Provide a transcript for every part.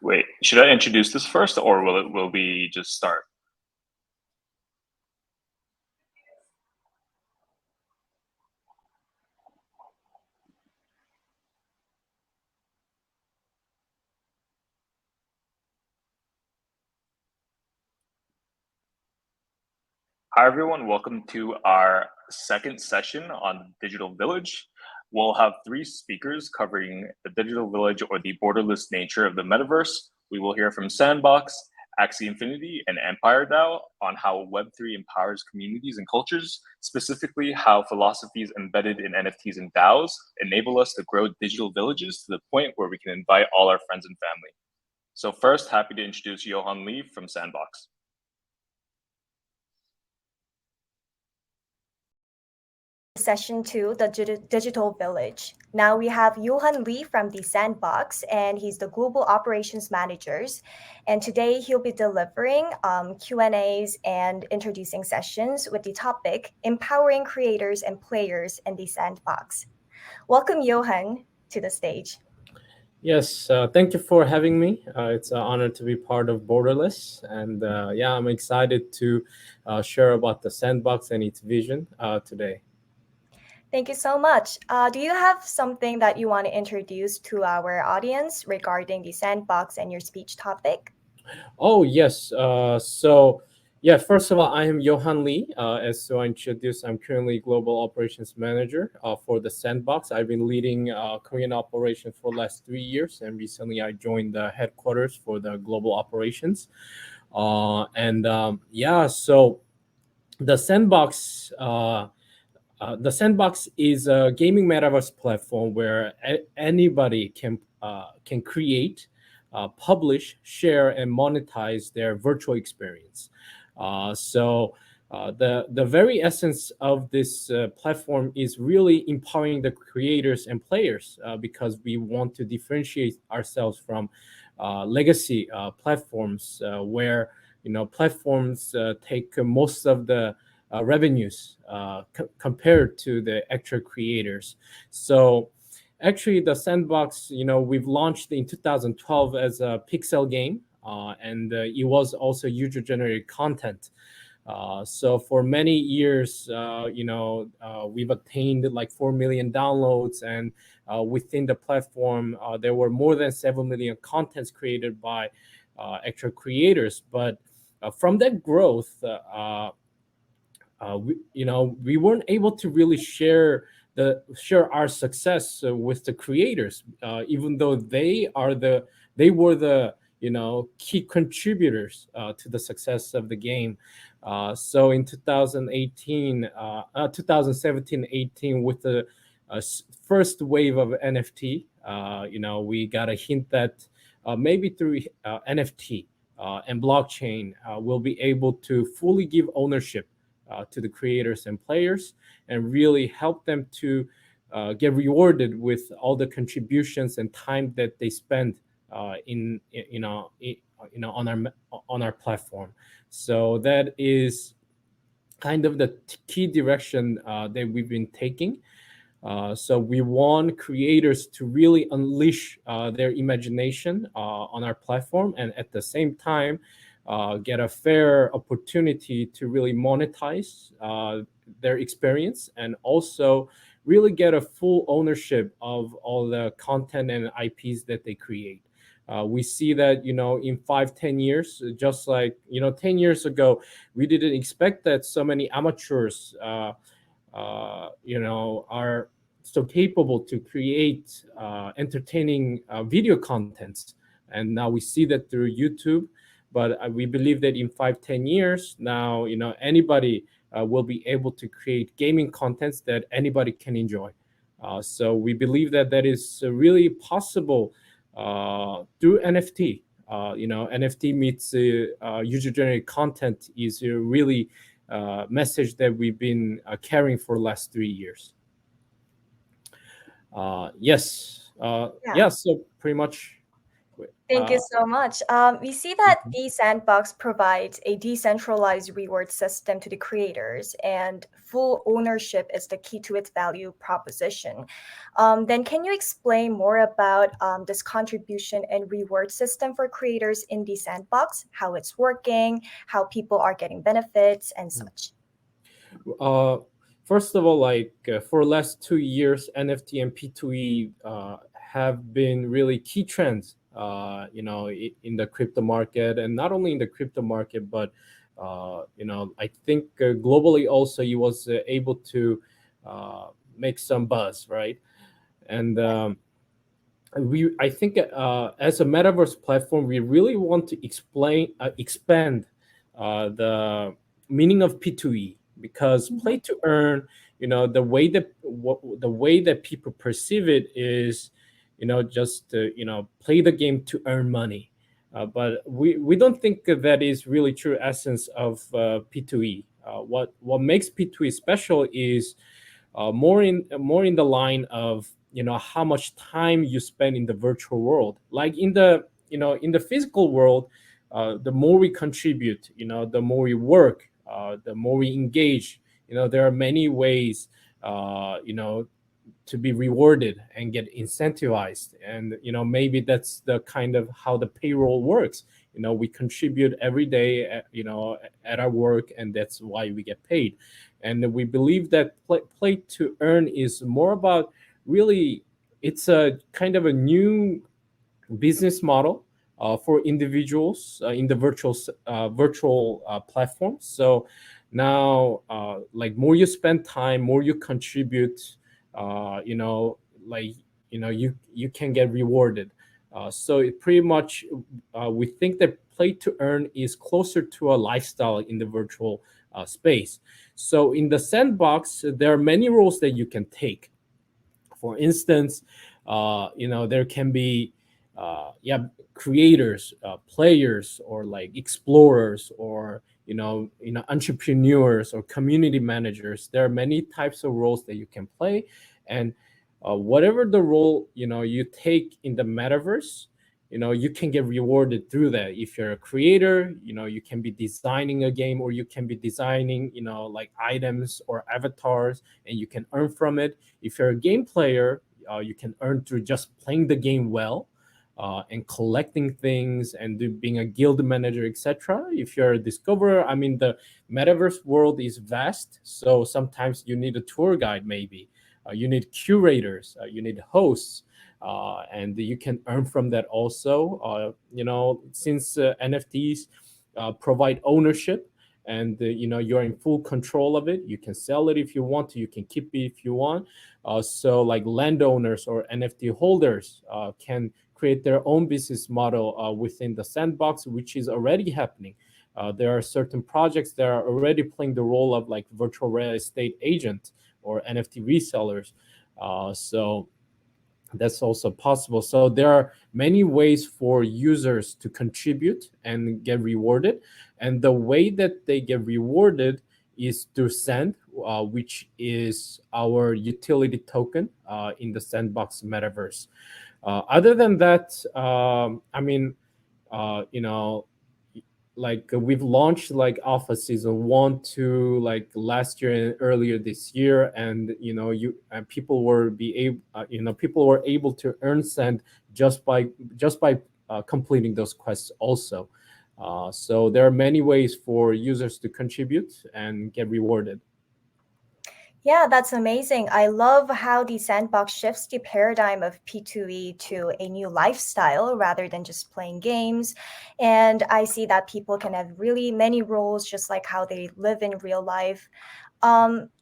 Wait, should I introduce this first, or will we just start? Hi everyone, welcome to our second session on Digital Village. We'll have three speakers covering the Digital Village or the borderless nature of the Metaverse. We will hear from Sandbox, Axie Infinity, and Empire DAO on how Web3 empowers communities and cultures, specifically how philosophies embedded in NFTs and DAOs enable us to grow digital villages to the point where we can invite all our friends and family. So first, happy to introduce Yohan Lee from Sandbox. Session 2, the Digital Village. Now we have Yohan Lee from the Sandbox, and he's the Global Operations Managers. And today he'll be delivering Q&As and introducing sessions with the topic, Empowering Creators and Players in the Sandbox. Welcome, Yohan, to the stage. Yes, thank you for having me. It's an honor to be part of Borderless. And yeah, I'm excited to share about the Sandbox and its vision today. Thank you so much. Do you have something that you want to introduce to our audience regarding the Sandbox and your speech topic? Oh, yes. So, yeah, first of all, I am Yohan Lee. As so I introduced, I'm currently Global Operations Manager for the Sandbox. I've been leading Korean operations for the last 3 years, and recently I joined the headquarters for the global operations. Yeah, so the Sandbox. The Sandbox is a gaming metaverse platform where anybody can create, publish, share, and monetize their virtual experience. The very essence of this platform is really empowering the creators and players because we want to differentiate ourselves from legacy platforms where platforms take most of the revenues compared to the actual creators. So actually the Sandbox, we've launched in 2012 as a pixel game, and it was also user generated content. So for many years, we've attained like 4 million downloads, and within the platform, there were more than 7 million contents created by actual creators. But from that growth, we weren't able to really share our success with the creators, even though they were the key contributors to the success of the game. So in 2017-18, with the first wave of NFT, we got a hint that maybe through NFT and blockchain, we'll be able to fully give ownership to the creators and players and really help them to get rewarded with all the contributions and time that they spend on our platform. So that is kind of the key direction that we've been taking. So we want creators to really unleash their imagination on our platform, and at the same time get a fair opportunity to really monetize their experience, and also really get a full ownership of all the content and IPs that they create. We see that, in 5-10 years, just like, 10 years ago, we didn't expect that so many amateurs, are so capable to create entertaining video contents. And now we see that through YouTube. But we believe that in 5-10 years now, anybody will be able to create gaming contents that anybody can enjoy. So we believe that is really possible through NFT. NFT meets user-generated content is a really message that we've been carrying for the last 3 years. Yes. So pretty much, Thank you Uh, so much. We see that mhm. the Sandbox provides a decentralized reward system to the creators, and full ownership is the key to its value proposition. Then, can you explain more about this contribution and reward system for creators in the Sandbox, how it's working, how people are getting benefits, and such? Uh, First of all, for last 2 years, NFT and P2E have been really key trends. In the crypto market, and not only in the crypto market, but I think globally also, he was able to uh, make some buzz, right? And I think as a metaverse platform, we really want to expand the meaning of P2E, because play Mhm. to earn, the way that people perceive it is, just play the game to earn money. But we don't think that is really true essence of P2E. What makes P2E special is more in the line of, how much time you spend in the virtual world. Like in the physical world, the more we contribute, the more we work, the more we engage. There are many ways, to be rewarded and get incentivized, and maybe that's the kind of how the payroll works. We contribute every day at our work, and that's why we get paid. And we believe that play to earn is more about, really, it's a kind of a new business model for individuals in the virtual platforms. So now, like, more you spend time, more you contribute, like, you can get rewarded. So it pretty much, we think that play to earn is closer to a lifestyle in the virtual space. So in the sandbox, there are many roles that you can take. For instance, there can be, yeah, creators, players, or like explorers, or entrepreneurs, or community managers. There are many types of roles that you can play, and whatever the role you take in the metaverse, you can get rewarded through that. If you're a creator, you can be designing a game, or you can be designing, like, items or avatars, and you can earn from it. If you're a game player, you can earn through just playing the game well, and collecting things, and being a guild manager, etc. If you're a discoverer, I mean, the metaverse world is vast, so sometimes you need a tour guide, maybe. You need curators, you need hosts, and you can earn from that also. Since NFTs provide ownership, and you're in full control of it. You can sell it if you want to, you can keep it if you want. So, like, landowners or NFT holders can create their own business model within the sandbox, which is already happening. There are certain projects that are already playing the role of, like, virtual real estate agent or NFT resellers. So that's also possible. So there are many ways for users to contribute and get rewarded, and the way that they get rewarded is through Sand, which is our utility token in the Sandbox metaverse. Other than that, I mean, you know, like, we've launched, like, alpha season 1 to, like, last year and earlier this year, and people were able to earn Sand just by completing those quests also. So there are many ways for users to contribute and get rewarded. Yeah, that's amazing. I love how the sandbox shifts the paradigm of P2E to a new lifestyle rather than just playing games. And I see that people can have really many roles, just like how they live in real life.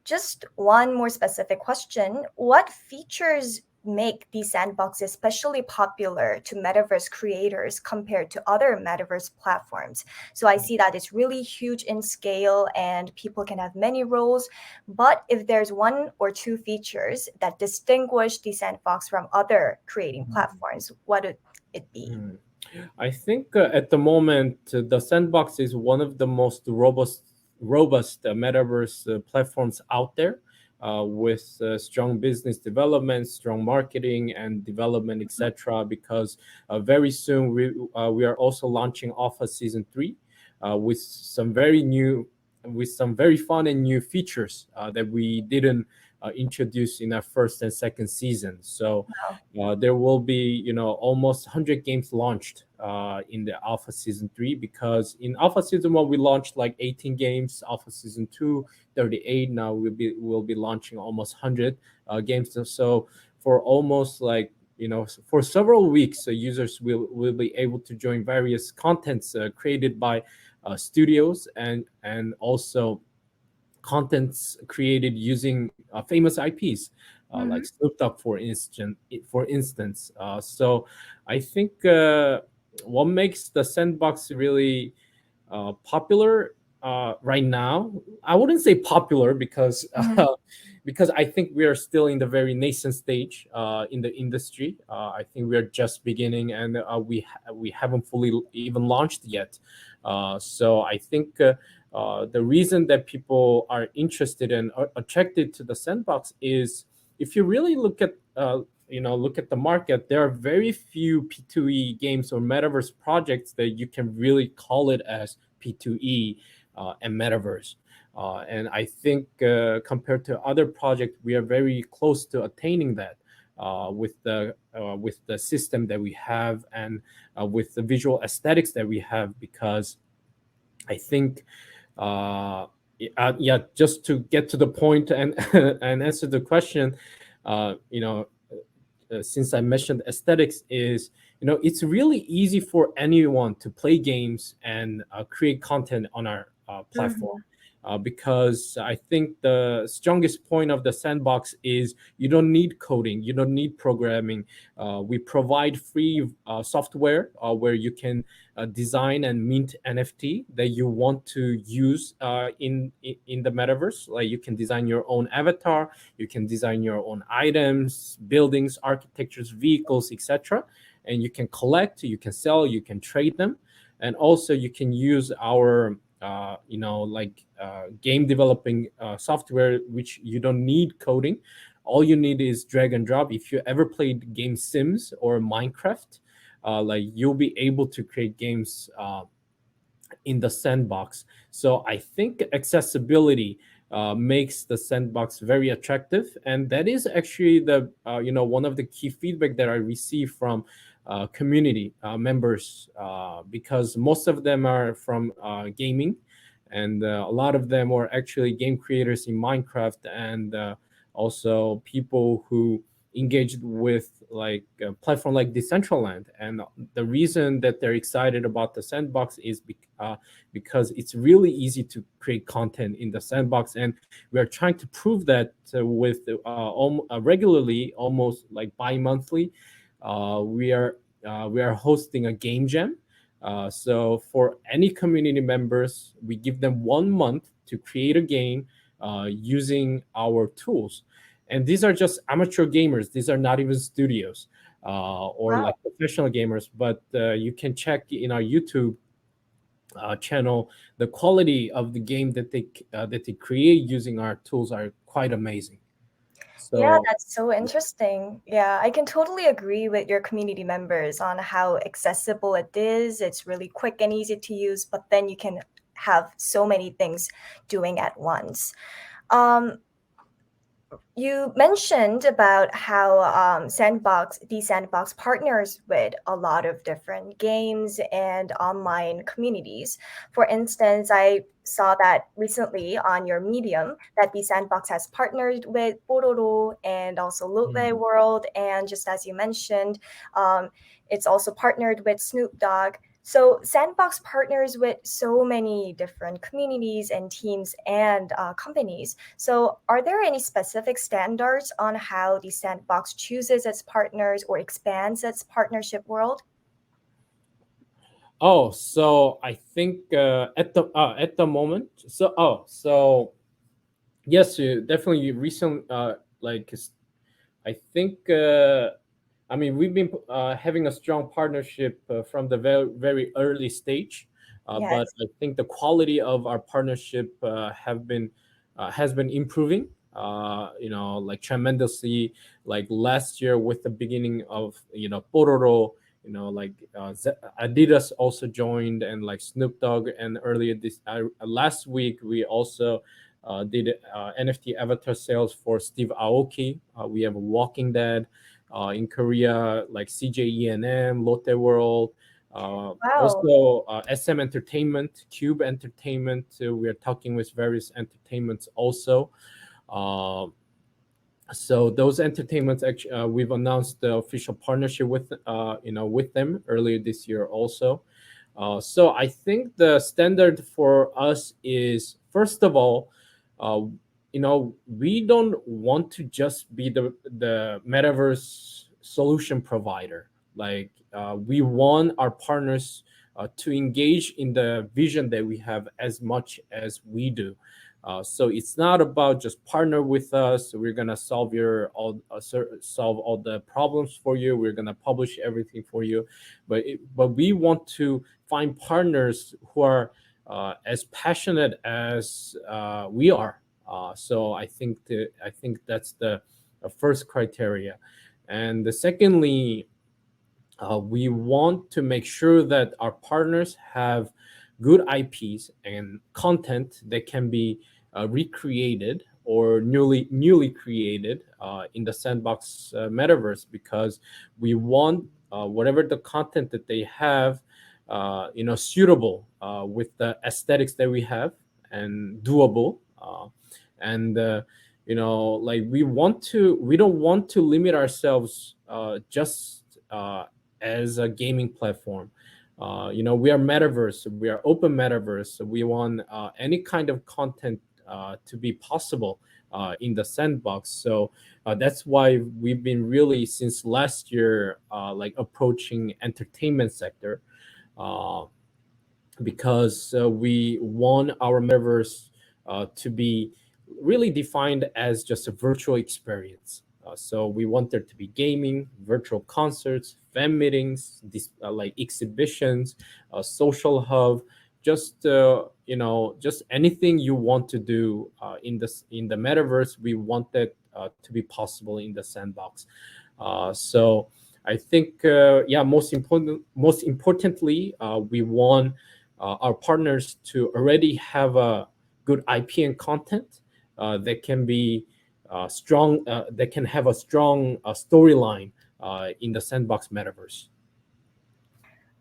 Just one more specific question. What features make these sandboxes especially popular to metaverse creators compared to other metaverse platforms? So I see that it's really huge in scale and people can have many roles. But if there's one or two features that distinguish the sandbox from other creating platforms, what would it be? Mm. I think at the moment, the Sandbox is one of the most robust metaverse platforms out there. with strong business development, strong marketing and development, etc. Because very soon we are also launching Alpha Season 3 with some very new, with some very fun and new features that we didn't introduce in our first and second season. So there will be, almost 100 games launched in the Alpha Season 3, because in Alpha Season 1 we launched like 18 games, Alpha Season 2 38. Now we'll be launching almost 100 games. So for almost like, for several weeks, users will be able to join various contents created by studios, and also contents created using famous IPs, like Mm-hmm. Snoop Dogg, for instance. So I think what makes the Sandbox really popular right now. I wouldn't say popular because Mm-hmm. because I think we are still in the very nascent stage in the industry. I think we are just beginning, and we haven't fully even launched yet. So I think the reason that people are interested and are attracted to the Sandbox is, if you really look at the market, there are very few P2E games or metaverse projects that you can really call it as P2E and metaverse. And I think compared to other projects, we are very close to attaining that with the system that we have, and with the visual aesthetics that we have. Because I think, yeah, just to get to the point and and answer the question, uh, you know, since I mentioned aesthetics, is, it's really easy for anyone to play games and create content on our platform. Mm-hmm. Because I think the strongest point of the Sandbox is you don't need coding, you don't need programming. We provide free software where you can design and mint NFT that you want to use in the metaverse. Like, you can design your own avatar, you can design your own items, buildings, architectures, vehicles, etc. And you can collect, you can sell, you can trade them. And also you can use our game developing software, which you don't need coding. All you need is drag and drop. If you ever played game Sims or Minecraft, like, you'll be able to create games in the Sandbox. So I think accessibility makes the Sandbox very attractive, and that is actually the one of the key feedback that I receive from community members, because most of them are from gaming, and a lot of them are actually game creators in Minecraft, and also people who engaged with like a platform like Decentraland. And the reason that they're excited about the Sandbox is because it's really easy to create content in the Sandbox, and we are trying to prove that with regularly, almost like bi-monthly. We are hosting a game jam. So for any community members, we give them 1 month to create a game using our tools. And these are just amateur gamers. These are not even studios or Wow. like professional gamers. But you can check in our YouTube channel. The quality of the game that they create using our tools are quite amazing. Yeah, So that's so interesting. Yeah, I can totally agree with your community members on how accessible it is. It's really quick and easy to use, but then you can have so many things doing at once. Um, you mentioned about how the Sandbox partners with a lot of different games and online communities. For instance, I saw that recently on your Medium that the Sandbox has partnered with Borderless and also Lotway mm, World, and just as you mentioned, um, it's also partnered with Snoop Dogg. So Sandbox partners with so many different communities and teams and companies. So are there any specific standards on how the Sandbox chooses its partners or expands its partnership world? oh, so I think at the moment, so yes, definitely recent, like, I think, I mean, we've been having a strong partnership from the very, very early stage, but Yes. I think the quality of our partnership has been improving. like tremendously. Like last year with the beginning of Pororo, like Adidas also joined, and like Snoop Dogg, and earlier this last week we also did NFT avatar sales for Steve Aoki. We have Walking Dead in Korea, like CJENM, Lotte World. Wow. Also, SM Entertainment, Cube Entertainment. We are talking with various entertainments also. Uh, so those entertainments, actually, we've announced the official partnership with with them earlier this year also. So I think the standard for us is, first of all, uh, we don't want to just be the metaverse solution provider. Like we want our partners to engage in the vision that we have as much as we do. So it's not about just partner with us. We're gonna solve all the problems for you. We're gonna publish everything for you, but we want to find partners who are as passionate as we are. So I think that's the first criteria, and secondly, we want to make sure that our partners have good IPs and content that can be recreated or newly created in the Sandbox metaverse, because we want whatever the content that they have, suitable with the aesthetics that we have and doable. And like we don't want to limit ourselves just as a gaming platform. We are metaverse, we are open metaverse, so we want any kind of content to be possible in the Sandbox. So that's why we've been really since last year like approaching entertainment sector, uh, because we want our metaverse to be really defined as just a virtual experience. So we want there to be gaming, virtual concerts, fan meetings, like exhibitions, social hub, just anything you want to do in the metaverse. We want that to be possible in the Sandbox. So I think, yeah, most importantly, we want our partners to already have a good IP and content that can be strong, that can have a strong storyline in the Sandbox metaverse.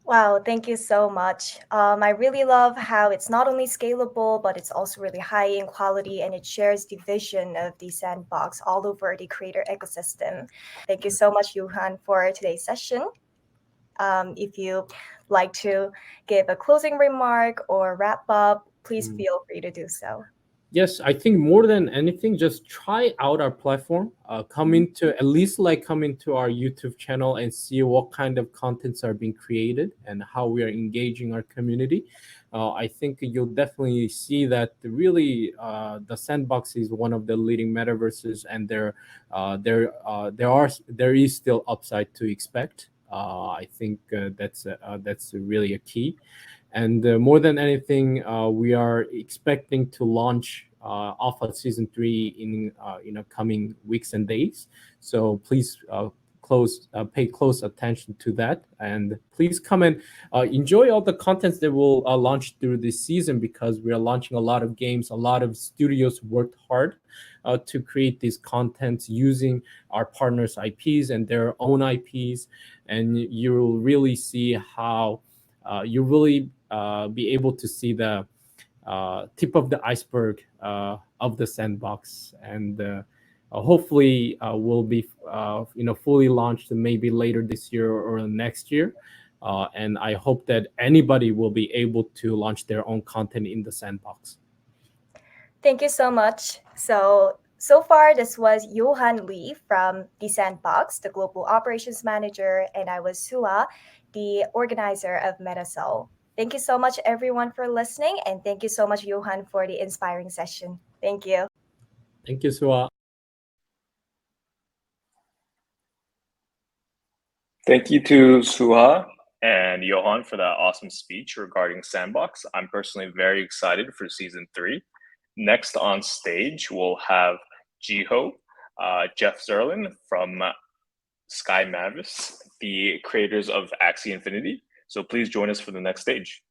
Wow, thank you so much. I really love how it's not only scalable, but it's also really high in quality, and it shares the vision of the Sandbox all over the creator ecosystem. Thank you so much, Johan, for today's session. If you like to give a closing remark or wrap up, please Mm. feel free to do so. Yes, I think more than anything, just try out our platform. Come into our YouTube channel and see what kind of contents are being created and how we are engaging our community. I think you'll definitely see that really the Sandbox is one of the leading metaverses, and there is still upside to expect. I think that's really a key. And more than anything, we are expecting to launch Alpha Season 3 in coming weeks and days. So please pay close attention to that, and please come and enjoy all the contents that will launch through this season, because we are launching a lot of games. A lot of studios worked hard to create these contents using our partners' IPs and their own IPs, and you'll really see how you really be able to see the tip of the iceberg of the Sandbox, and hopefully will be fully launched maybe later this year or next year. And I hope that anybody will be able to launch their own content in the Sandbox. Thank you so much. So far, this was Johan Lee from the Sandbox, the Global Operations Manager, and I was Sua, the organizer of MetaSeoul. Thank you so much, everyone, for listening, and thank you so much, Johan, for the inspiring session. Thank you. Thank you, Sua. Thank you to Suha and Yohan for that awesome speech regarding Sandbox. I'm personally very excited for season 3. Next on stage, we'll have Jiho, Jeff Zerlin from Sky Mavis, the creators of Axie Infinity. So please join us for the next stage.